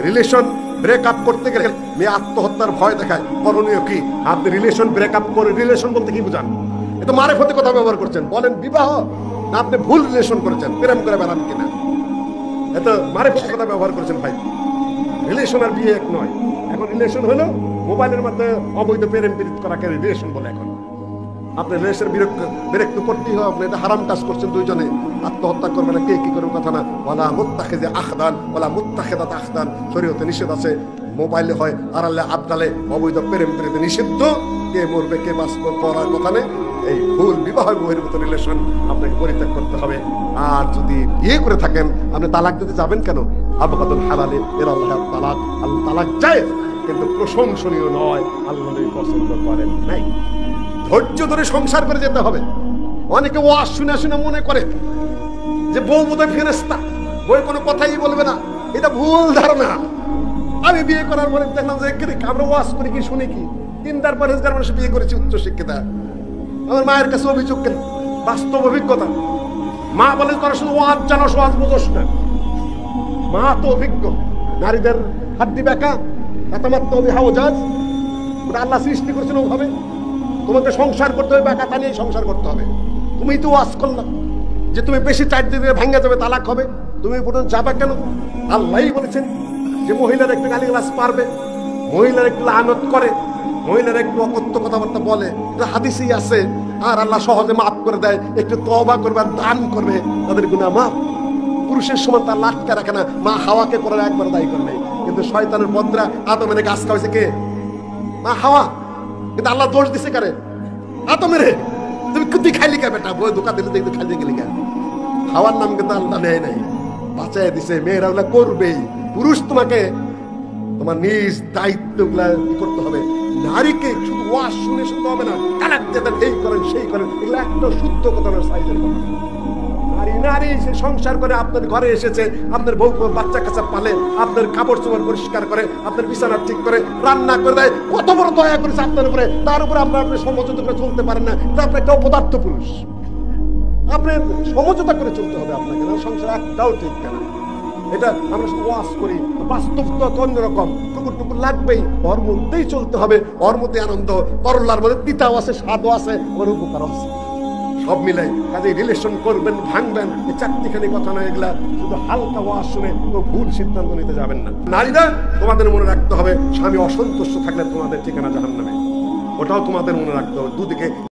Relation breakup করতে গেলে মেয়ে আত্মহত্যার ভয় দেখায়, করণীয় কি? আপনি রিলেশন ব্রেকআপ করে, রিলেশন বলতে কি বুঝান? এ তো মারেফতের কথা ব্যবহার করছেন। বলেন বিবাহ না আপনি ভুল রিলেশন করেছেন, প্রেম করে বেড়ান কিনা? এত মারেফতের কথা ব্যবহার করেছেন ভাই। রিলেশন আর বিয়ে এক নয়। এখন রিলেশন হলো মোবাইলের মধ্যে অবৈধ প্রেম পীড়িত করাকে রিলেশন বলে। এখন আপনি রিলেশন বিরক্ত করতেই হবে। আপনি এটা হারাম কাজ করছেন, দুইজনে আত্মহত্যা করবে না, কে কি করে কথা না। ওয়ালা মুত্তাখিযে আখদান ওয়ালা মুত্তাখিদাত আখদান, শরীয়তে নিষেধ আছে। মোবাইলে হয় আড়ালে আবদালে অবৈধ প্রেম পীড়িত নিষিদ্ধ। কে মরবে কে বাঁচবে করার কথা নেই। এই ভুল বিবাহ বহির্ভূত রিলেশন আপনাকে পরিত্যাগ করতে হবে। আর যদি বিয়ে করে থাকেন, আপনি তালাক দিতে যাবেন কেন? আবগাদুল হালালে এর আল্লাহ তালাক, আল্লাহ তালাক জায়েজ, কিন্তু প্রশংসনীয় নয়, আল্লাহ পছন্দ করেন নাই। ধৈর্য ধরে সংসার করে যেতে হবে। অনেকে ওয়াজ শুনে শুনে মনে করে যে বউ বোধহয় ফেরেশতা, বউ কোনো কথাই বলবে না। এটা ভুল ধারণা। আমি বিয়ে করার পরে দেখলাম যে আমরা ওয়াজ করি কি শুনি কি, তিনটার পরেজগার মানুষ বিয়ে করেছি, উচ্চ শিক্ষিতা। আমার মায়ের কাছে অভিযোগ কেন? বাস্তব অভিজ্ঞতা। মা বলে তোরা শুধু ওয়াজ জানোস, ওয়াজ বুঝোস না। মা তো অভিজ্ঞ। নারীদের হাড্ডি বেঁকা, এতমাত্র হাওজাজ, ওটা আল্লাহ সৃষ্টি করেছিল ওভাবে। তোমাকে সংসার করতে হবে, বেকাতা নিয়ে সংসার করতে হবে। তুমি তো ওয়াজ করলাম যে তুমি বেশি চার দিনে ভেঙে যাবে, তালাক হবে, তুমি পর্যন্ত যাবে কেন? আল্লাহই বলেছেন যে মহিলার একটু গালিগালাজ পারবে, মহিলার একটু লানত করে, মহিলার একটু অকথ্য কথাবার্তা বলে, এটা হাদিসেই আছে। আর আল্লাহ সহজে মাফ করে দেয়। একটু তওবা করবে আর দান করবে, তাদের গুনাহ মাফ। পুরুষের সমান তার লাটকা রাখে না। মা হাওয়াকে করার একবার দায়ী করে নাই, কিন্তু শয়তানের বদরা আদমের গাছ খাওয়াইছে কে? মা হাওয়া। কিন্তু আল্লাহ দোষ দিছে কারে? আদমের। তুমি তুই খাইলি কে বেটা? বই ধোকা দিলে দেখতে খাইতে গেলি কেন? হাওয়ার নাম কিন্তু আল্লাহ নেয় নাই, বাঁচাই দিছে। মেয়েরা ওগুলা করবেই। পুরুষ তোমাকে তোমার নিজ দায়িত্বগুলা করতে হবে। নারীকে শুধু ওয়াজ শুনে শুনতে হবে না, তালাক দিয়ে দেন, এই করেন সেই করেন, এগুলো একটা শুদ্ধ কথা না, সাইজের কথা। নারী সে সংসার করে আপনার ঘরে এসেছে, আপনার বউ বাচ্চা কাচ্চা পালে, আপনার কাপড় চোপড় পরিষ্কার করে, আপনার বিছানা ঠিক করে, রান্না করে দেয়, কত বড় দয়া করেছে আপনার উপরে। তার উপরে আপনার সমঝোতা করে চলতে পারেন না, আপনি একটা অপদার্থ পুরুষ। আপনি সমঝোতা করে চলতে হবে আপনাকে, সংসার একটাও ঠিক কেনা। এটা আমরা ওয়াজ করি, বাস্তব তো অন্যরকম। টুকুর টুকুর লাগবেই, ওর মধ্যেই চলতে হবে, ওর মধ্যে আনন্দ, করলার মধ্যে তিতাও আছে, স্বাদও আছে, ওর উপকার আছে, সব মিলাই। কাজে রিলেশন করবেন, ভাঙবেন, এই চারটিখানি কথা নয়। এগুলা শুধু হালকা ওয়াজ শুনে ভুল সিদ্ধান্ত নিতে যাবেন না। নারীরা তোমাদের মনে রাখতে হবে, স্বামী অসন্তুষ্ট থাকলে তোমাদের ঠিকানা জাহান্নামে, ওটাও তোমাদের মনে রাখতে হবে। দুদিকে